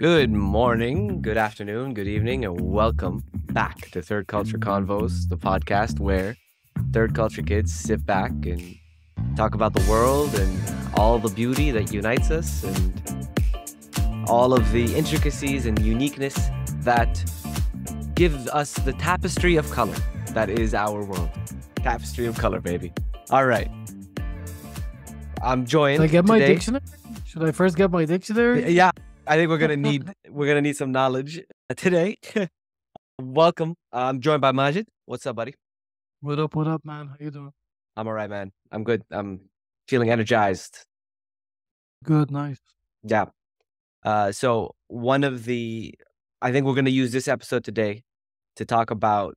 Good morning, good afternoon, good evening, and welcome back to Third Culture Convos, the podcast where third culture kids sit back and talk about the world and all the beauty that unites us and all of the intricacies and uniqueness that gives us the tapestry of color that is our world. Tapestry of color, baby. All right. I'm joined Should I get my today. dictionary? Should I first get my dictionary? Yeah, I think we're gonna need some knowledge today. Welcome. I'm joined by Majid. What's up, buddy? What up, man? How you doing? I'm all right, man. I'm good. I'm feeling energized. Good, nice. Yeah. So I think we're gonna use this episode today to talk about.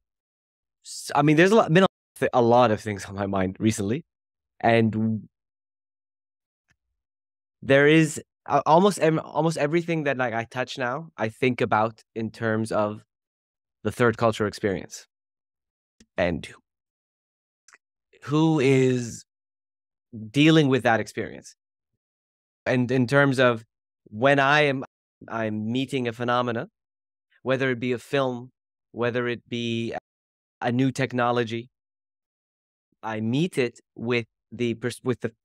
I mean, there's been a lot of things on my mind recently, and there is almost everything that I touch now, I think about in terms of the third culture experience and who is dealing with that experience. And in terms of when I'm meeting a phenomena, whether it be a film, whether it be a new technology, I meet it with the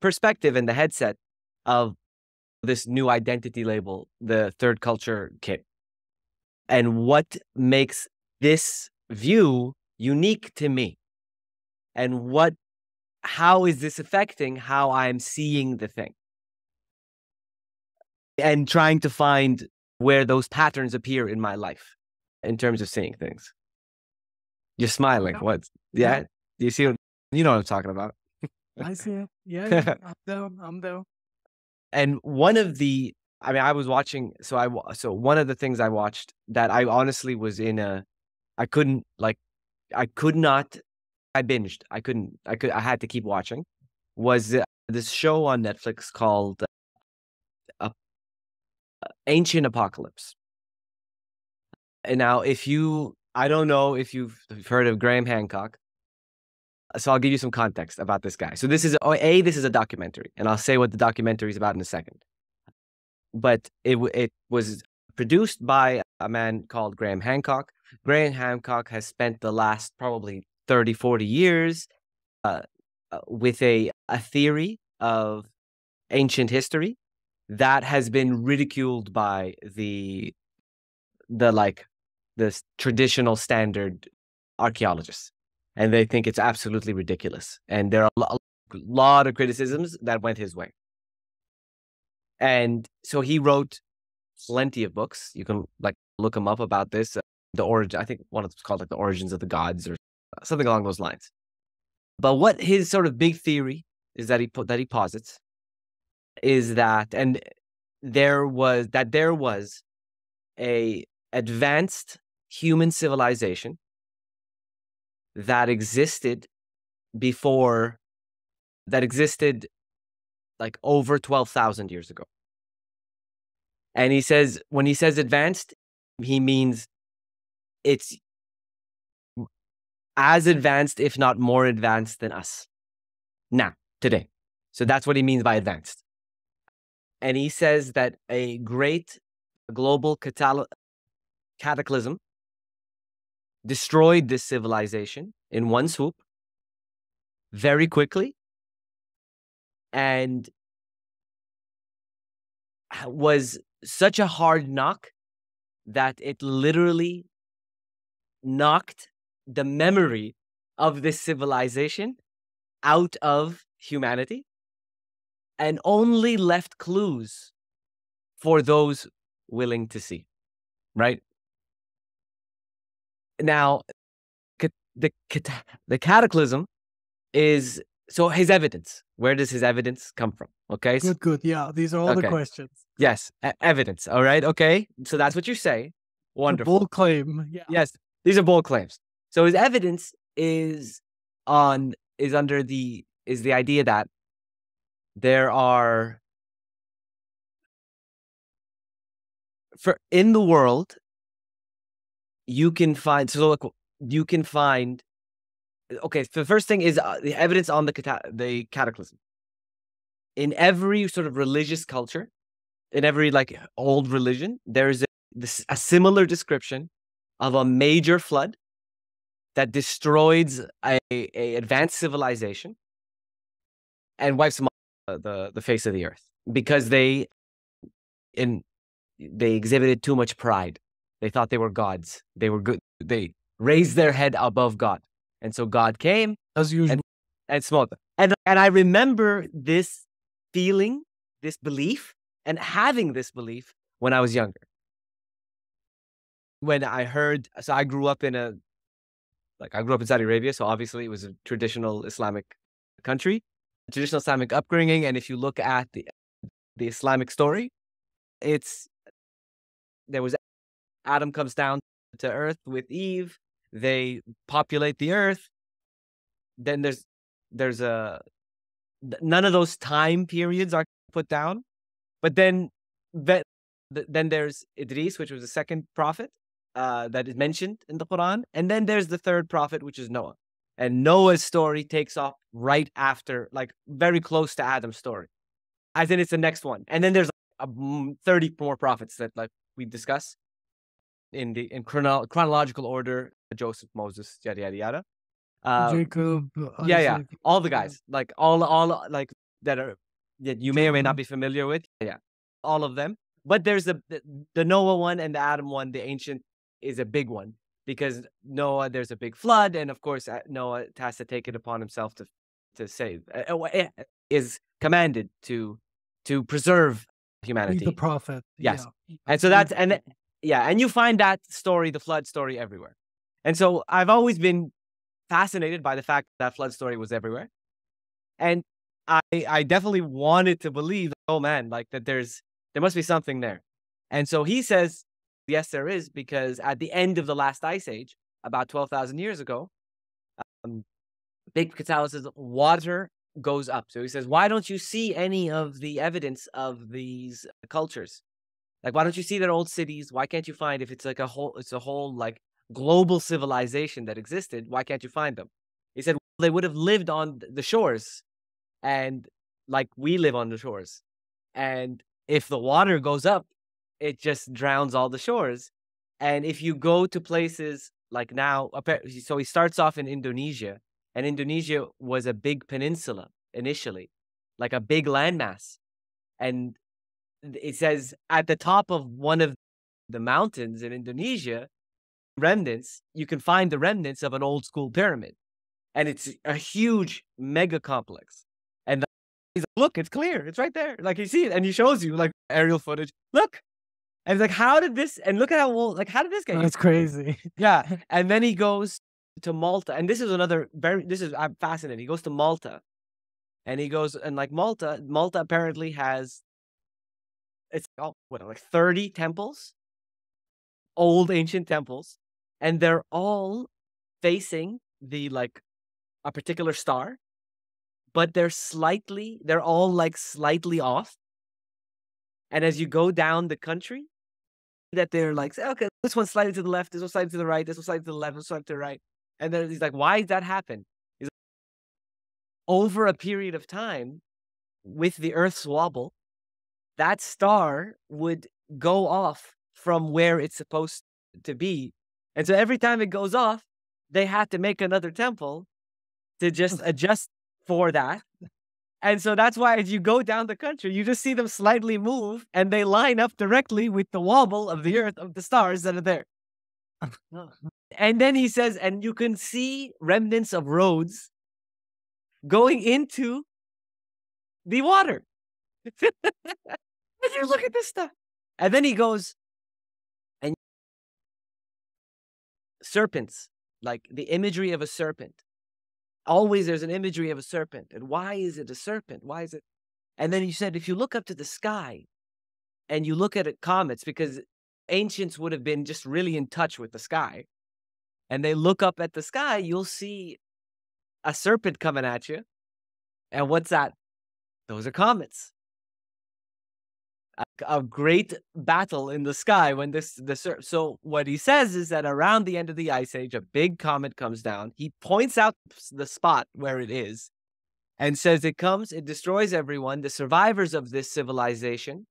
perspective and the headset of this new identity label, the third culture kid. And what makes this view unique to me? And how is this affecting how I'm seeing the thing? And trying to find where those patterns appear in my life in terms of seeing things. You're smiling. Yeah. What? Yeah. Do you see you know what I'm talking about? I see it. Yeah. I'm down. And I was watching, so one of the things I watched that I honestly was I binged. I had to keep watching, was this show on Netflix called Ancient Apocalypse. And now I don't know if you've heard of Graham Hancock. So I'll give you some context about this guy. So this is a documentary, and I'll say what the documentary is about in a second. But it was produced by a man called Graham Hancock. Graham Hancock has spent the last probably 30, 40 years with a theory of ancient history that has been ridiculed by the traditional standard archaeologists. And they think it's absolutely ridiculous. And there are a lot of criticisms that went his way. And so he wrote plenty of books. You can look him up about this. The origin, I think one of them's called The Origins of the Gods or something along those lines. But what his sort of big theory is that he posits is that there was a advanced human civilization that existed over 12,000 years ago. And he says, when he says advanced, he means it's as advanced, if not more advanced than us now, today. So that's what he means by advanced. And he says that a great global cataclysm destroyed this civilization in one swoop very quickly, and was such a hard knock that it literally knocked the memory of this civilization out of humanity and only left clues for those willing to see, right? Now, the cataclysm is, so his evidence, where does his evidence come from? Okay. Good. Yeah, these are all the questions. Yes, evidence. All right. Okay. So that's what you say. Wonderful. A bold claim. Yeah. Yes, these are bold claims. So his evidence is the idea that there are in the world you can find. Okay, the first thing is the evidence on the cataclysm. In every sort of religious culture, in every like old religion, there's a similar description of a major flood that destroys a advanced civilization and wipes them off the face of the earth because they exhibited too much pride. They thought they were gods. They were good. They raised their head above God, and so God came As usual. and smote them. And I remember this feeling, this belief, and having this belief when I was younger. When I heard, so I grew up in Saudi Arabia, so obviously it was a traditional Islamic country, traditional Islamic upbringing. And if you look at the Islamic story, there was Adam comes down to earth with Eve. They populate the earth. Then there's none of those time periods are put down. But then there's Idris, which was the second prophet that is mentioned in the Quran. And then there's the third prophet, which is Noah. And Noah's story takes off right after, like very close to Adam's story. As in it's the next one. And then there's 30 more prophets that like we discuss in chronological order: Joseph, Moses, yada yada yada. Jacob, yeah, Isaac, all the guys, like all like that you may or may not be familiar with. Yeah, all of them. But there's the Noah one and the Adam one. The ancient is a big one because Noah, there's a big flood, and of course Noah has to take it upon himself to save. Is commanded to preserve humanity. Be the prophet. Yes. Yeah. And so and you find that story, the flood story, everywhere. And so I've always been fascinated by the fact that flood story was everywhere. And I definitely wanted to believe, oh man, like that there must be something there. And so he says, yes, there is, because at the end of the last ice age, about 12,000 years ago, Big Katala says water goes up. So he says, why don't you see any of the evidence of these cultures? Like, why don't you see their old cities? Why can't you find, if it's like a whole like global civilization that existed, why can't you find them? He said, well, they would have lived on the shores, and like we live on the shores. And if the water goes up, it just drowns all the shores. And if you go to places like now, so he starts off in Indonesia, and Indonesia was a big peninsula initially, like a big landmass. And it says at the top of one of the mountains in Indonesia, you can find the remnants of an old school pyramid. And it's a huge mega complex. And he's like, look, it's clear. It's right there. Like, you see it. And he shows you like aerial footage. Look. And he's like, how did this? And look at how old, like, how did this get? That's crazy. Yeah. And then he goes to Malta. And this is I'm fascinated. He goes to Malta. And he goes, and like Malta apparently has, like 30 temples, old ancient temples. And they're all facing like a particular star, but they're all like slightly off. And as you go down the country, that they're like, okay, this one's slightly to the left, this one's slightly to the right, this one's slightly to the left, this one's slightly to the right. And then he's like, why did that happen? He's like, over a period of time, with the Earth's wobble, that star would go off from where it's supposed to be. And so every time it goes off, they have to make another temple to just adjust for that. And so that's why as you go down the country, you just see them slightly move and they line up directly with the wobble of the earth, of the stars that are there. And then he says, and you can see remnants of roads going into the water. And you look at this stuff. And then he goes, and serpents, like the imagery of a serpent. Always there's an imagery of a serpent. And why is it a serpent? Why is it? And then he said, if you look up to the sky and you look at comets, because ancients would have been just really in touch with the sky, and they look up at the sky, you'll see a serpent coming at you. And what's that? Those are comets. A great battle in the sky when so what he says is that around the end of the ice age, a big comet comes down. He points out the spot where it is and says it destroys everyone. The survivors of this civilization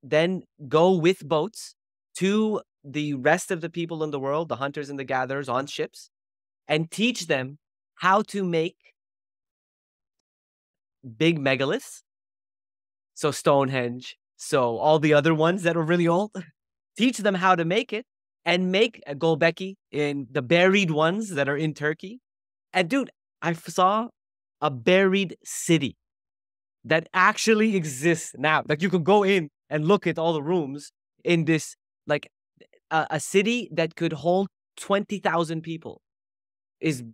then go with boats to the rest of the people in the world, the hunters and the gatherers on ships, and teach them how to make big megaliths. So Stonehenge, so all the other ones that are really old, teach them how to make it and make a Gölbeki in the buried ones that are in Turkey. And dude, I saw a buried city that actually exists now. Like, you could go in and look at all the rooms in this, like, a city that could hold 20,000 people is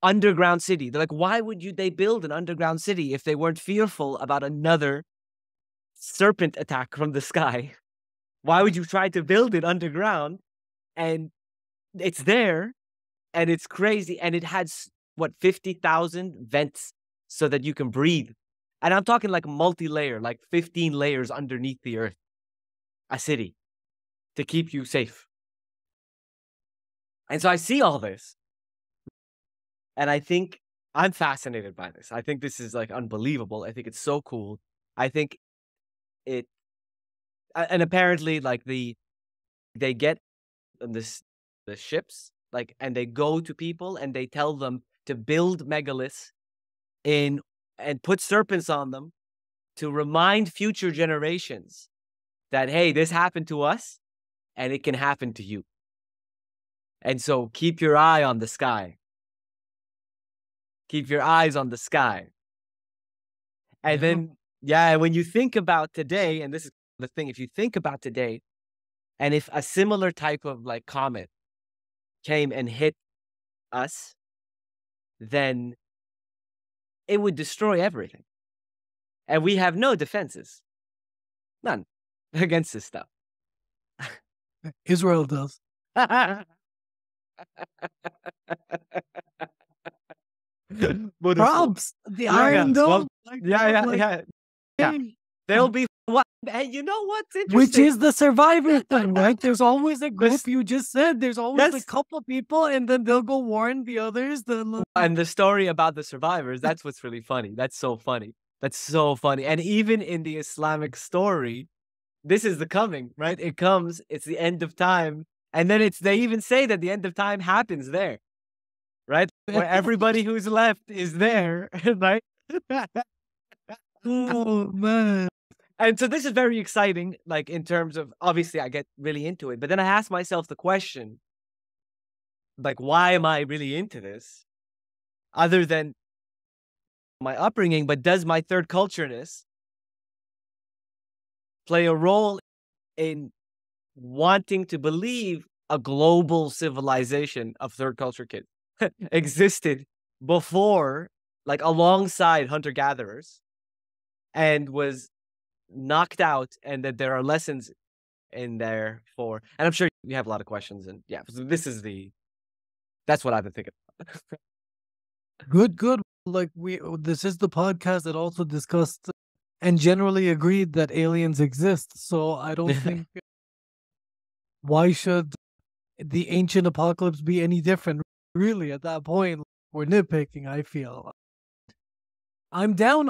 underground city. They're like, why would they build an underground city if they weren't fearful about another serpent attack from the sky? Why would you try to build it underground? And it's there, and it's crazy, and it has, what, 50,000 vents so that you can breathe. And I'm talking like multi-layer, like 15 layers underneath the earth. A city to keep you safe. And so I see all this, and I think I'm fascinated by this. I think this is like unbelievable. I think it's so cool. I think it, and apparently, like, they get on the ships, like, and they go to people and they tell them to build megaliths and put serpents on them to remind future generations that, hey, this happened to us and it can happen to you. And so keep your eye on the sky. Keep your eyes on the sky. And then, when you think about today, and this is the thing, if you think about today, and if a similar type of like comet came and hit us, then it would destroy everything. And we have no defenses. None against this stuff. Israel does. Props. The Iron Dome. Yeah. There'll be what? And you know what's interesting? Which is the survivor thing, right? There's always a group. You just said there's always a couple of people, and then they'll go warn the others. And the story about the survivors, that's what's really funny. That's so funny. That's so funny. And even in the Islamic story, this is the coming, right? It comes, it's the end of time. And then they even say that the end of time happens there, right? Where everybody who's left is there, right? Oh, man. And so this is very exciting, like, in terms of, obviously I get really into it, but then I ask myself the question, like, why am I really into this? Other than my upbringing, but does my third cultureness play a role in wanting to believe a global civilization of third culture kids existed before, like, alongside hunter-gatherers, and was knocked out, and that there are lessons in there for, and I'm sure you have a lot of questions, and so that's what I've been thinking about. Good. Like, this is the podcast that also discussed and generally agreed that aliens exist. So I don't think, why should the ancient apocalypse be any different? Really, at that point, we're nitpicking, I feel. I'm down.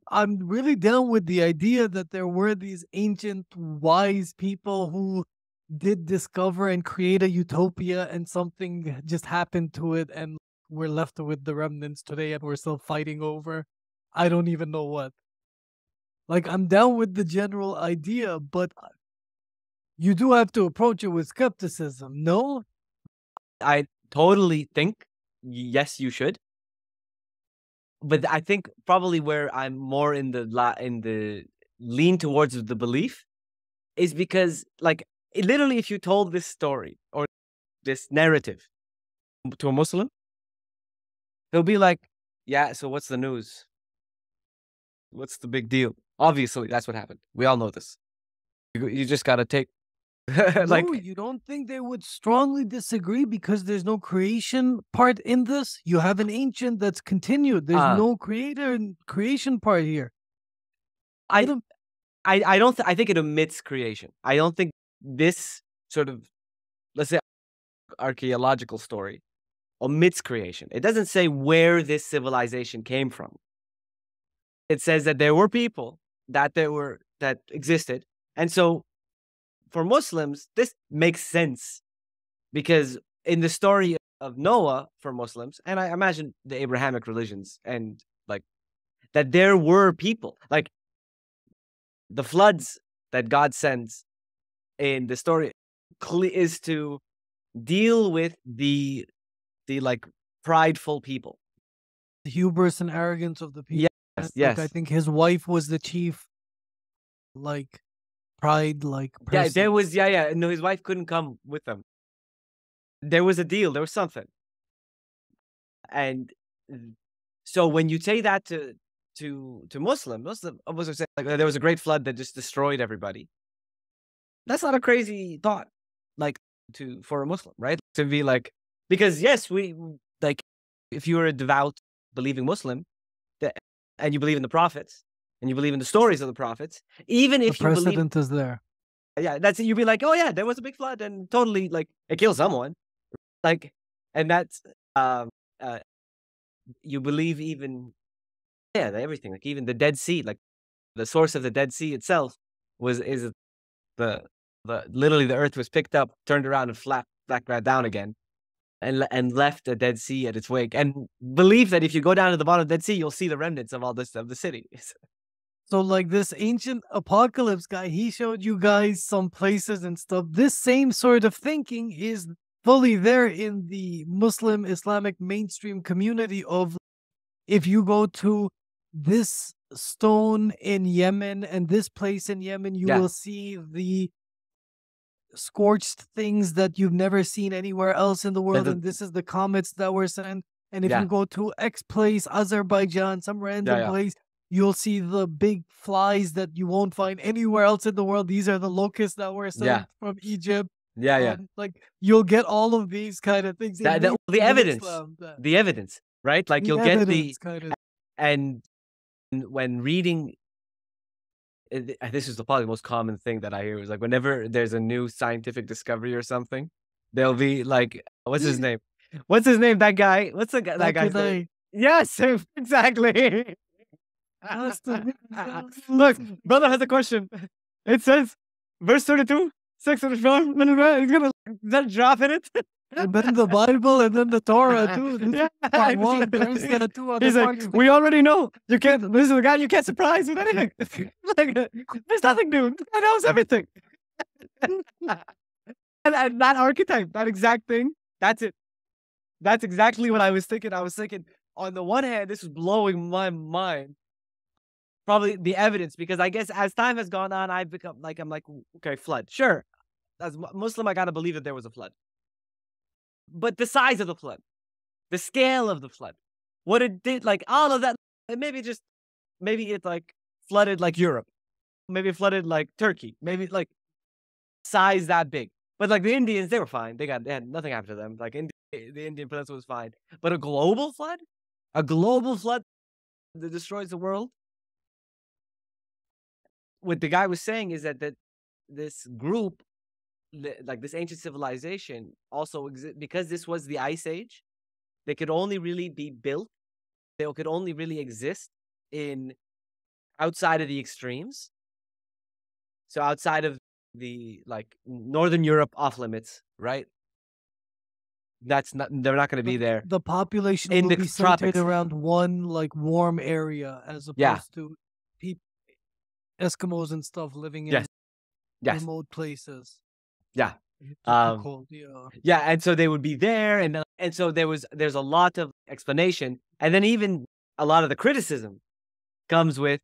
I'm really down with the idea that there were these ancient wise people who did discover and create a utopia, and something just happened to it, and we're left with the remnants today, and we're still fighting over I don't even know what. Like, I'm down with the general idea, but you do have to approach it with skepticism, no? I totally think, yes, you should. But I think probably where I'm more in the lean towards the belief is because, like, literally, if you told this story or this narrative to a Muslim, he'll be like, yeah, so what's the news? What's the big deal? Obviously, that's what happened. We all know this. You just got to take like, no, you don't think they would strongly disagree because there's no creation part in this? You have an ancient that's continued. There's no creator and creation part here. I don't I think it omits creation. I don't think this sort of, let's say, archaeological story omits creation. It doesn't say where this civilization came from. It says that there were people that existed, And so for Muslims, this makes sense because in the story of Noah for Muslims, and I imagine the Abrahamic religions, and like that there were people like the floods that God sends in the story is to deal with the like prideful people. The hubris and arrogance of the people. Yes, Like I yes. think his wife was the chief, like pride, like Yeah, person. there was yeah. No, his wife couldn't come with them. There was a deal, there was something. And so when you say that to Muslims say like there was a great flood that just destroyed everybody. That's not a crazy thought, like for a Muslim, right? To be like, because yes, we like if you were a devout, believing Muslim, and you believe in the prophets and you believe in the stories of the prophets, even The if you believe, precedent is there. yeah, that's it. You'd be like, oh yeah, there was a big flood and totally like it killed someone, like, and that's uh, you believe even yeah everything, like even the Dead Sea, like the source of the Dead Sea itself is the literally the earth was picked up, turned around, and flat back down again, and left the Dead Sea at its wake, and believe that if you go down to the bottom of the Dead Sea, you'll see the remnants of all this of the city. So like this ancient apocalypse guy, he showed you guys some places and stuff. This same sort of thinking is fully there in the Muslim Islamic mainstream community of if you go to this stone in Yemen and this place in Yemen, you Yeah, will see the scorched things that you've never seen anywhere else in the world. And this is the comets that were sent. And if yeah, you go to X place, Azerbaijan, some random yeah, place, you'll see the big flies that you won't find anywhere else in the world. These are the locusts that were yeah, sent from Egypt. yeah. Like you'll get all of these kind of things in The mainstream Islam. the evidence, right? Like The you'll get evidence kind of. and when reading, this is probably the most common thing that I hear is like whenever there's a new scientific discovery or something, they'll be like, what's his name? What's his name? That guy? What's the guy? That guy's name? Yes, exactly. Look, brother has a question. It says, verse 32, 605, he's gonna drop in it. And then the Bible and then the Torah too. Yeah, Part one, verse 2 other he's like, parts. we already know. You can't. This is a guy you can't surprise with anything. Like, there's nothing new. The guy knows everything. And that archetype, that exact thing, that's it. That's exactly what I was thinking. I was thinking, on the one hand, this is blowing my mind. Probably the evidence, because I guess as time has gone on, I've become like, I'm like, okay, flood. Sure. As a Muslim, I got to believe that there was a flood. But the size of the flood, the scale of the flood, what it did, like all of that, maybe it like flooded like Europe. Maybe it flooded like Turkey. Maybe like size that big. But like the Indians, they were fine. They had nothing happened to them. Like the Indian Peninsula was fine. But a global flood that destroys the world. What the guy was saying is that this group, like this ancient civilization, also exists because this was the Ice Age. They could only really be built. They could only really exist in outside of the extremes. So outside of the like Northern Europe off limits, right? They're not going to be there. The population in will the be centered tropics. around one like warm area as opposed to people, Eskimos and stuff living in Yes. remote places. Yeah. Too cold. Yeah. Yeah, and so they would be there, and so there's a lot of explanation, and then even a lot of the criticism comes with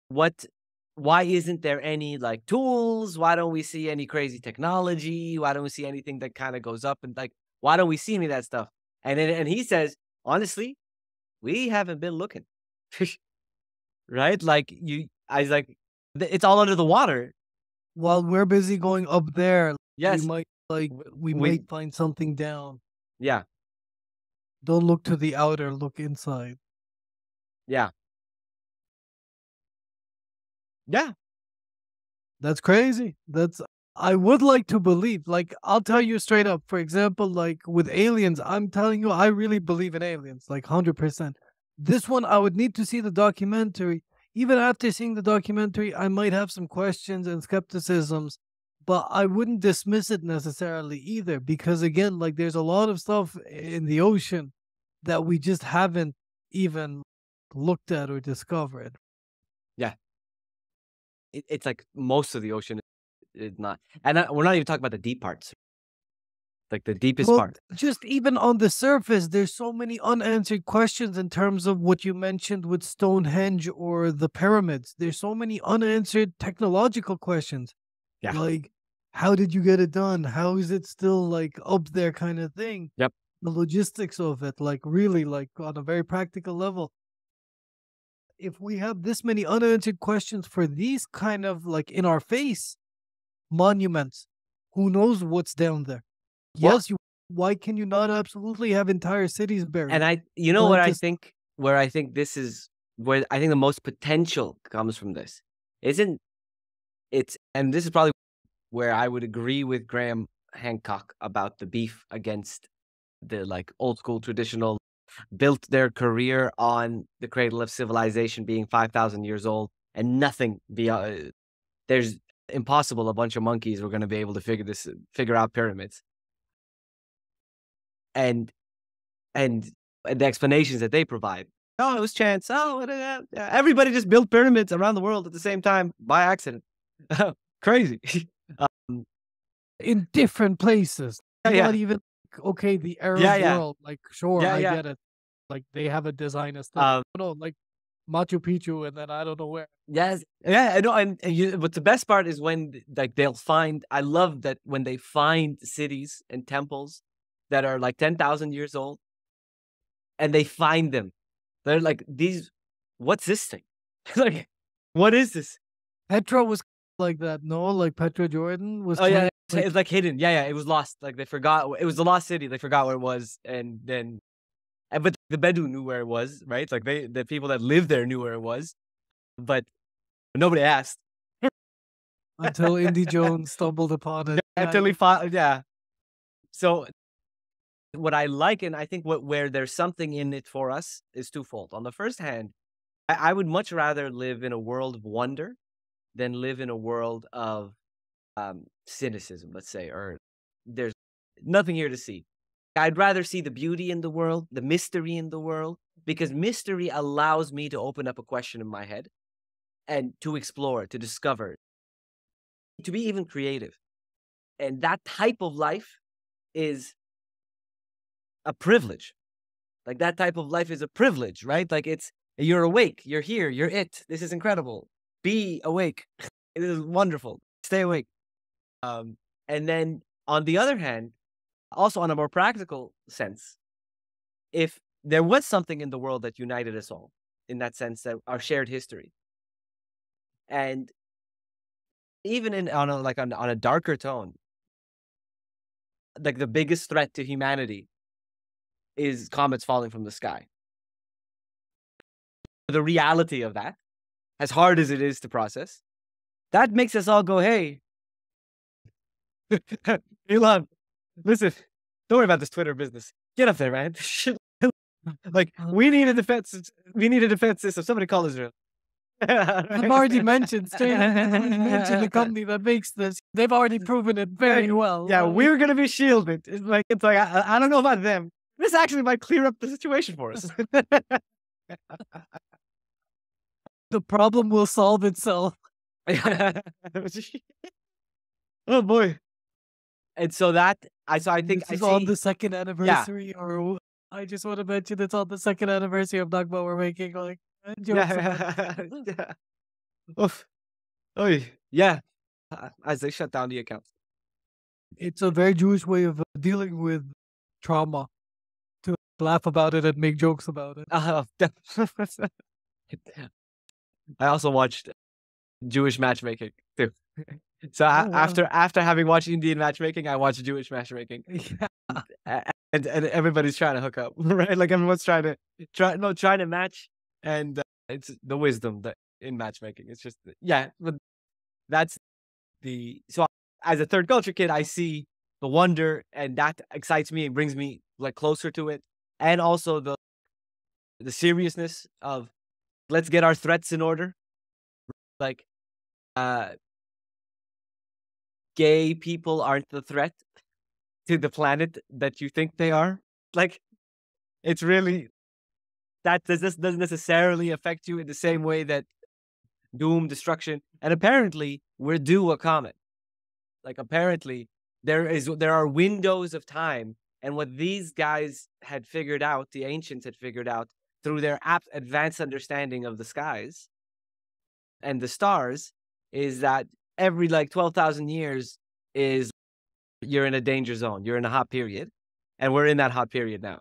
why isn't there any like tools? Why don't we see any crazy technology? Why don't we see anything that kind of goes up and like why don't we see any of that stuff? And he says, honestly, we haven't been looking. Right? Like I was like, it's all under the water. While we're busy going up there, Yes. we might find something down. Yeah. Don't look to the outer, look inside. Yeah. Yeah. That's crazy. I would like to believe. Like, I'll tell you straight up. For example, like with aliens, I'm telling you, I really believe in aliens, like 100%. This one, I would need to see the documentary. even after seeing the documentary, I might have some questions and skepticisms, but I wouldn't dismiss it necessarily either because again, like there's a lot of stuff in the ocean that we just haven't even looked at or discovered. Yeah, it's like most of the ocean is not, and we're not even talking about the deep parts, like the deepest Well, part. just even on the surface, there's so many unanswered questions in terms of what you mentioned with Stonehenge or the pyramids. There's so many unanswered technological questions. Yeah. Like, how did you get it done? How is it still like up there kind of thing? Yep. The logistics of it, like really like on a very practical level. If we have this many unanswered questions for these kind of like in our face monuments, who knows what's down there? Well, Yes, you why can you not absolutely have entire cities and buried? you know what I Atlantis think, where I think this is where I think the most potential comes from this isn't it's, and this is probably where I would agree with Graham Hancock about the beef against the like old school traditional, built their career on the cradle of civilization being 5,000 years old and nothing beyond. There's impossible. A bunch of monkeys were going to be able to figure out pyramids, and and the explanations that they provide. Oh, it was chance. Oh, everybody just built pyramids around the world at the same time by accident. Crazy. um, in different places. yeah, Not yeah, even okay, the yeah, Arab yeah, world, like sure, yeah, I yeah. get it. Like they have a design aesthetic. Um, No, like Machu Picchu and then I don't know where. yes, yeah. I know. But the best part is when like they'll find. I love that when they find cities and temples that are like 10,000 years old, and they find them. They're like these. What's this thing? Like, what is this? Petra was like that, no? Like Petra Jordan was Oh kind yeah, of like it's like hidden. Yeah, yeah. It was lost. Like they forgot. It was the lost city. They forgot where it was, and then, but the Bedouin knew where it was, right? Like the people that lived there knew where it was, but nobody asked until Indy Jones stumbled upon it. Yeah, until yeah. he fought. Yeah. So what I like, and I think where there's something in it for us, is twofold. On the first hand, I would much rather live in a world of wonder than live in a world of cynicism, let's say, or there's nothing here to see. I'd rather see the beauty in the world, the mystery in the world, because mystery allows me to open up a question in my head and to explore, to discover, to be even creative. And that type of life is a privilege. Like that type of life is a privilege, right? Like you're awake, you're here, you're it. This is incredible. Be awake. It is wonderful. Stay awake. And then on the other hand, also on a more practical sense, if there was something in the world that united us all, in that sense, that our shared history, and even on a darker tone, like the biggest threat to humanity is comets falling from the sky. The reality of that, as hard as it is to process, that makes us all go, "Hey, Elon, listen, don't worry about this Twitter business. Get up there, man." Like we need a defense. We need a defense system. Somebody call Israel. I've already mentioned straight up, I've already mentioned the company that makes this. They've already proven it very well. Yeah, we're gonna be shielded. It's like I don't know about them. This actually might clear up the situation for us. The problem will solve itself. Oh boy! And so I think This I is on see. the second Yeah, anniversary, or I just want to mention it's on the second anniversary of Nagba. We're making like jokes about yeah, this. yeah. Oof. Oy. Yeah. As they shut down the accounts. It's a very Jewish way of dealing with trauma to laugh about it and make jokes about it. I also watched Jewish matchmaking too. So Oh wow. after having watched Indian matchmaking, I watched Jewish matchmaking, Yeah. and everybody's trying to hook up, right? Like everyone's trying to match, and it's the wisdom that in matchmaking. It's just yeah, but that's so as a third culture kid, I see the wonder, and that excites me and brings me like closer to it, and also the seriousness of let's get our threats in order like uh gay people aren't the threat to the planet that you think they are. Like, it's really that this doesn't necessarily affect you in the same way that doom, destruction, and apparently we're due a comet. Like, apparently there are windows of time, and what these guys had figured out, the ancients had figured out through their advanced understanding of the skies and the stars, is that every like 12,000 years is you're in a danger zone. You're in a hot period, and we're in that hot period now.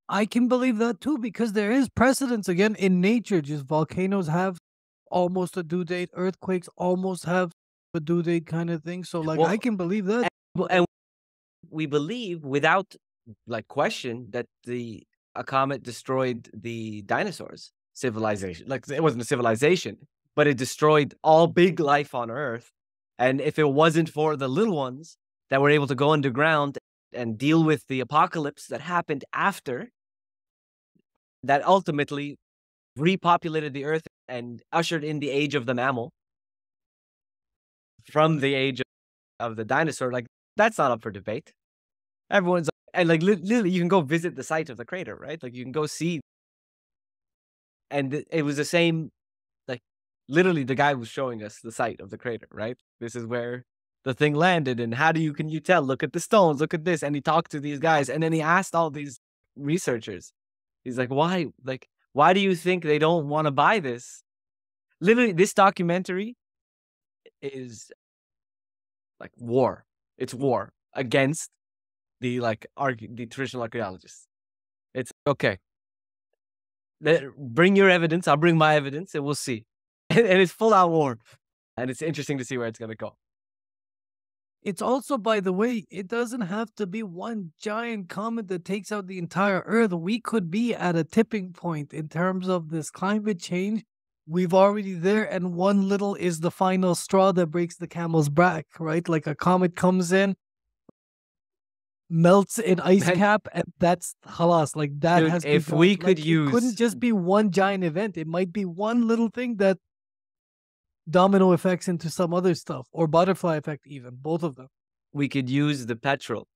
I can believe that too, because there is precedence again in nature. Just volcanoes have almost a due date, earthquakes almost have a due date kind of thing. So like I Well, can believe that. and we believe without like question that a comet destroyed the dinosaurs civilization. Like, it wasn't a civilization, but it destroyed all big life on Earth. And if it wasn't for the little ones that were able to go underground and deal with the apocalypse that happened after, that ultimately repopulated the Earth and ushered in the age of the mammal from the age of the dinosaur, like, that's not up for debate. Everyone's and like literally, you can go visit the site of the crater, right? Like, you can go see, and it was the same. Like, literally, the guy was showing us the site of the crater, right? This is where the thing landed, and can you tell? Look at the stones, look at this, and he talked to these guys, and then he asked all these researchers. He's like, why do you think they don't want to buy this? Literally, this documentary is like war. It's war against the the traditional archaeologists. It's okay. Bring your evidence. I'll bring my evidence, and we'll see. And it's full out war, and it's interesting to see where it's gonna go. It's also, by the way, it doesn't have to be one giant comet that takes out the entire Earth. We could be at a tipping point in terms of this climate change. We've already there, and one little is the final straw that breaks the camel's back, right? Like a comet comes in, melts an ice cap, and that's halas. Like that Dude, has if begun. we Like, could it couldn't just be one giant event. It might be one little thing that domino effects into some other stuff, or butterfly effect, even both of them. we could use the petrol,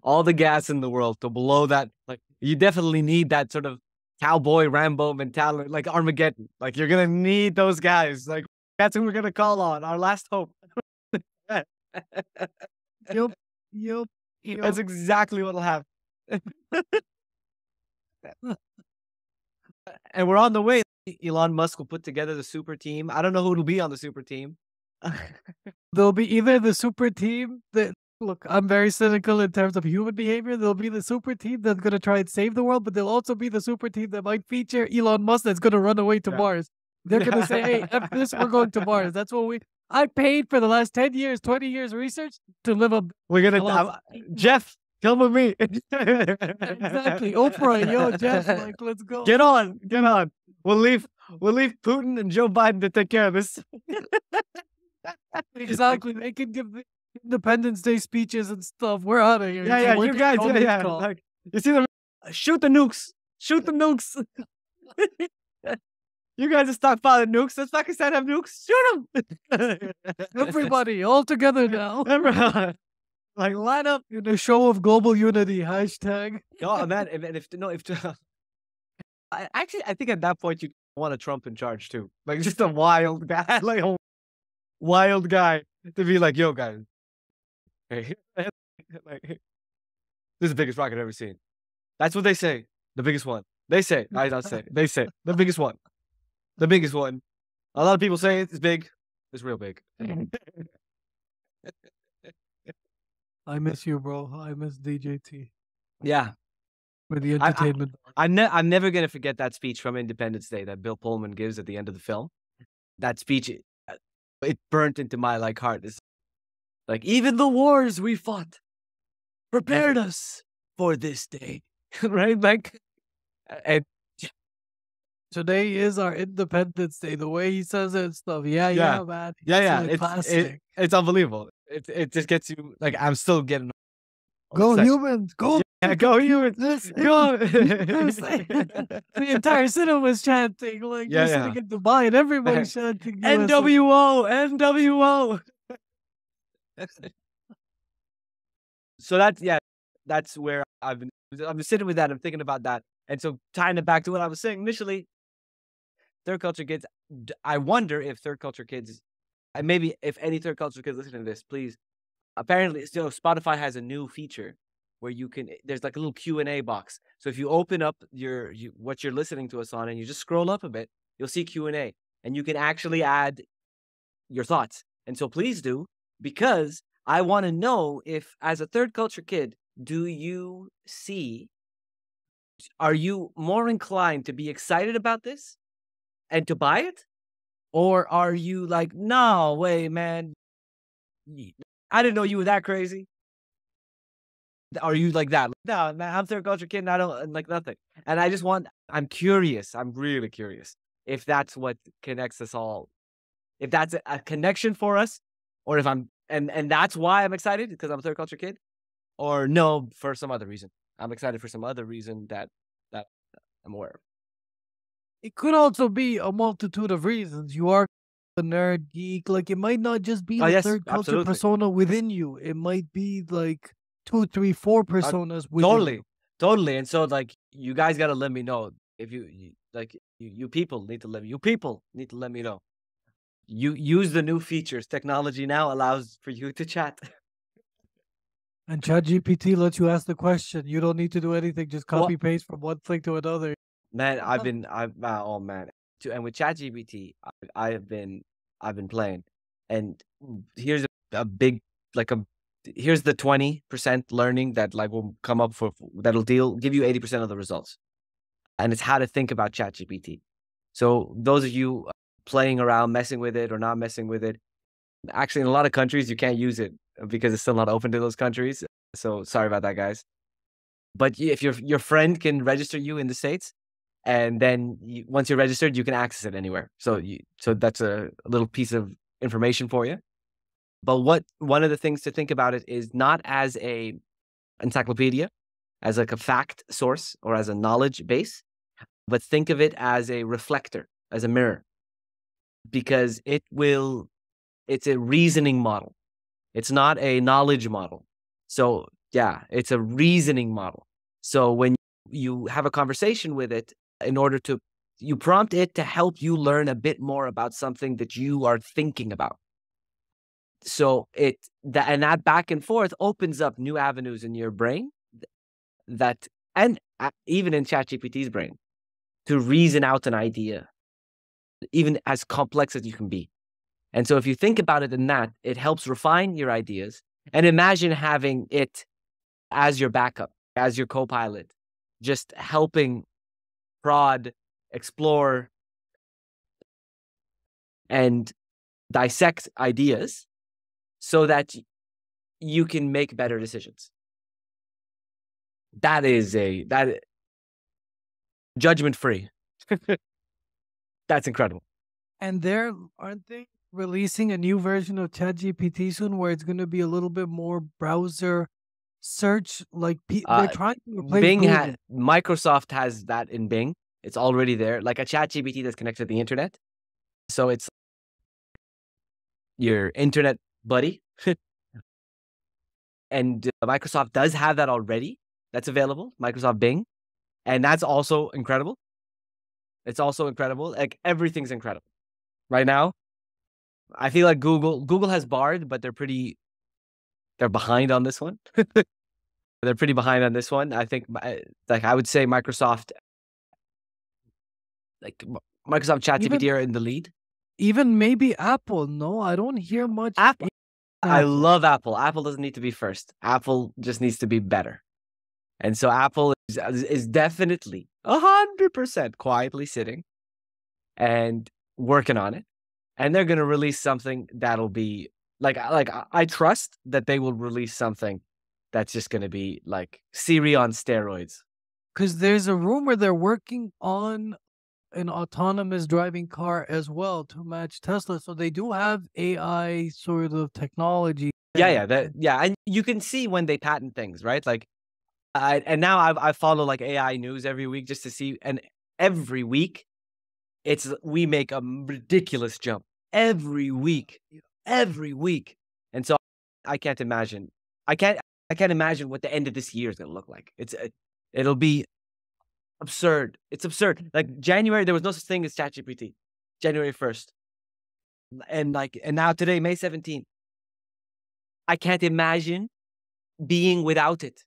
all the gas in the world to blow that. Like, you definitely need that sort of cowboy Rambo mentality, like Armageddon. Like, you're gonna need those guys. Like, that's who we're gonna call on. Our last hope. Yep. Yep. That's exactly what'll happen. And we're on the way. Elon Musk will put together the super team. I don't know who'll be on the super team. There'll be either the super team that, look, I'm very cynical in terms of human behavior. There'll be the super team that's going to try and save the world, but there'll also be the super team that might feature Elon Musk that's going to run away to Mars. They're going to say, hey, F this, we're going to Mars. That's what I paid for the last 10 years, 20 years research to live up. We're going to, Jeff, come with me. Exactly. Oprah, yo, Jeff, like, let's go. Get on. We'll leave Putin and Joe Biden to take care of this. Exactly. They can give the Independence Day speeches and stuff. We're out of here. Yeah, you guys, like, you see them? Shoot the nukes. You guys are stockpiling nukes. Does Pakistan have nukes? Shoot them. Everybody, all together now. Everyone, like, line up in a show of global unity. Hashtag. Oh man, I think at that point you want a Trump in charge too, like just a wild guy, like a wild guy to be like, yo guys, hey, like, this is the biggest rocket I've ever seen. That's what they say. The biggest one. They say. I don't say. They say the biggest one. The biggest one. A lot of people say it's big. It's real big. I miss you, bro. I miss DJT. Yeah. With the entertainment. I'm never going to forget that speech from Independence Day that Bill Pullman gives at the end of the film. That speech, it burnt into my heart. It's like, even the wars we fought prepared us for this day. Right? Like, and today is our Independence Day. The way he says it and stuff. Yeah, man. It's unbelievable. It just gets you, like, I'm still getting. Go humans, go. Yeah, go you. Go. The entire cinema was chanting. Like Yeah, we're yeah. sitting in Dubai and everybody's chanting USA. NWO, NWO. So that's where I've been sitting with that. I'm thinking about that, and so tying it back to what I was saying initially, third culture kids. I wonder if third culture kids, and maybe if any third culture kids listening to this, please. Apparently, still Spotify has a new feature where you can. There's like a little Q&A box. So if you open up what you're listening to us on, and you just scroll up a bit, you'll see Q&A, and you can actually add your thoughts. And so please do, because I want to know if, as a third culture kid, are you more inclined to be excited about this and to buy it? Or are you like, no way, man, I didn't know you were that crazy? Are you like that? Like, no, man, I'm third culture kid and I don't like nothing. And I'm curious. I'm really curious if that's what connects us all. If that's a connection for us, or if and that's why I'm excited because I'm a third culture kid, or no, for some other reason. I'm excited for some other reason that I'm aware of. It could also be a multitude of reasons. You are a nerd geek. Like it might not just be Oh, the yes, third culture absolutely. persona within you. It might be like 2, 3, 4 personas within Totally. you. Totally. And so like you guys gotta let me know if you people need to let me know. You use the new features. Technology now allows for you to chat. And ChatGPT lets you ask the question. You don't need to do anything. Just Well, copy paste from one thing to another. man, oh man. And with ChatGPT, I've been playing. And here's a big like a here's the 20% learning that like will come up that'll give you 80% of the results. And it's how to think about ChatGPT. So those of you playing around, messing with it or not messing with it, actually in a lot of countries you can't use it because it's still not open to those countries. So sorry about that, guys. But if your friend can register you in the States, and then once you're registered, you can access it anywhere. So that's a little piece of information for you. But one of the things to think about it is not as a encyclopedia, as like a fact source or as a knowledge base, but think of it as a reflector, as a mirror, because it's a reasoning model. It's not a knowledge model. So yeah, it's a reasoning model. So when you have a conversation with it, you prompt it to help you learn a bit more about something that you are thinking about. So that back and forth opens up new avenues in your brain and even in ChatGPT's brain to reason out an idea, even as complex as you can be. And so if you think about it in that, it helps refine your ideas. And imagine having it as your backup, as your co-pilot, just helping prod, explore, and dissect ideas so that you can make better decisions. That judgment free. That's incredible. And aren't they releasing a new version of ChatGPT soon where it's going to be a little bit more browser search? Like they're trying to replace Google. Microsoft has that in Bing. It's already there, like a ChatGPT that's connected to the internet. So it's your internet buddy. And Microsoft does have that already. That's available, Microsoft Bing. And that's also incredible. It's also incredible. Like everything's incredible. Right now, I feel like Google has Bard, but they're behind on this one. They're pretty behind on this one. I think like I would say Microsoft ChatGPT are in the lead. Even maybe Apple. No, I don't hear much. Apple. I love Apple. Apple doesn't need to be first. Apple just needs to be better. And so Apple is definitely 100% quietly sitting and working on it. And they're going to release something that'll be like I trust that they will release something that's just going to be like Siri on steroids. Because there's a rumor they're working on an autonomous driving car as well to match Tesla. So they do have AI sort of technology. Yeah. And you can see when they patent things, right? Like And now I follow like AI news every week just to see, and every week we make a ridiculous jump every week, and so I can't imagine. I can't I can't imagine what the end of this year is gonna look like. It'll be absurd. It's absurd. Like January, there was no such thing as ChatGPT. January 1st, and now today, May 17th. I can't imagine being without it.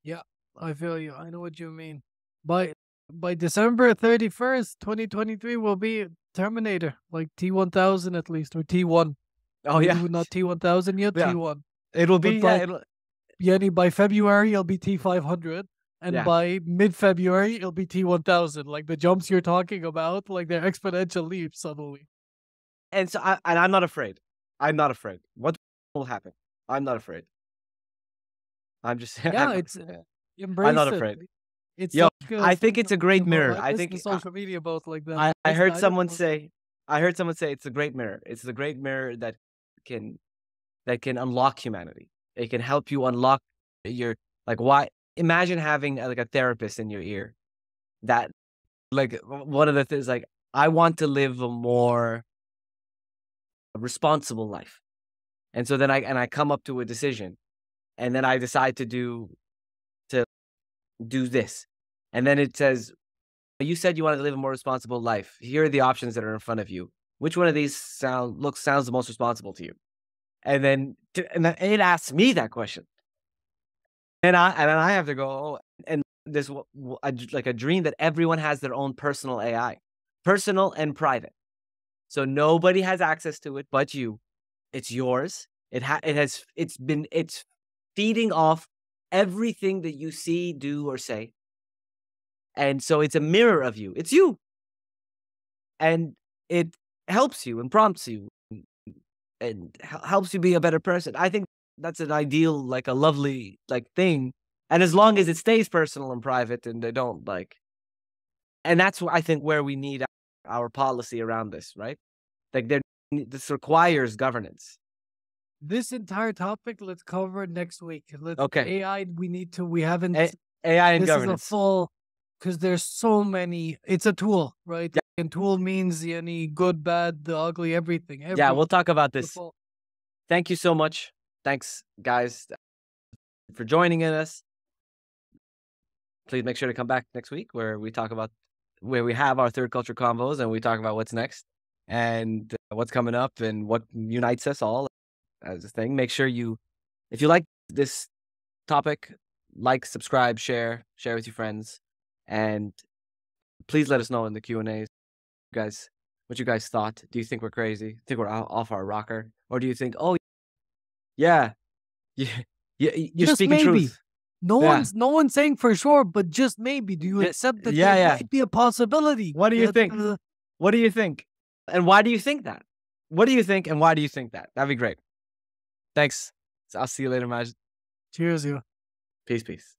Yeah, I feel you. I know what you mean. By December 31st, 2023 will be Terminator, like T1000 at least, or T1. Oh Maybe yeah, we're not T1000 yet, yeah. T1. It'll be But by it'll by February it'll be T500, and yeah. by mid-February it'll be T1000. Like the jumps you're talking about, like they're exponential leaps suddenly. And so I'm not afraid. I'm not afraid. What will happen? I'm not afraid. I'm just Yeah, I'm not embrace it. afraid. It's Yo, like I think it's a talking great about. mirror. I I miss think the social media both like that. I Nice heard someone dialogue. say it's a great mirror. It's the great mirror can that can unlock humanity. It can help you unlock your like why imagine having like a therapist in your ear that like one of the things like I want to live a more responsible life. And so then I come up to a decision and then I decide to do this. And then it says, you said you wanted to live a more responsible life. Here are the options that are in front of you. Which one of these sounds the most responsible to you? And then it asks me that question. And I have to go, oh, and this like a dream that everyone has their own personal AI, personal and private. So nobody has access to it but you. It's yours. It's feeding off everything that you see, do, or say. And so it's a mirror of you. It's you. And it helps you and prompts you and helps you be a better person. I think that's an ideal, like a lovely like thing. And as long as it stays personal and private and they don't like, and that's I think where we need our policy around this, right? Like this requires governance. This entire topic, let's cover it next week. Okay. AI, we haven't, AI and this is a governance. full, because there's so many, it's a tool, right? Yeah. And tool means any good, bad, the ugly, everything. Yeah, we'll talk about this. Full. Thank you so much. Thanks, guys, for joining us. Please make sure to come back next week where we have our third culture convos and we talk about what's next and what's coming up and what unites us all as a thing. Make sure if you like this topic, like, subscribe, share with your friends, and please let us know in the Q&As, guys, what you guys thought. Do you think we're crazy? Think we're off our rocker? Or do you think, oh, yeah, you're speaking truth? No one's saying for sure, but just maybe. Do you accept that there might be a possibility? What do you think? What do you think? And why do you think that? What do you think and why do you think that? That'd be great. Thanks. I'll see you later, Majid. Cheers, you. Peace.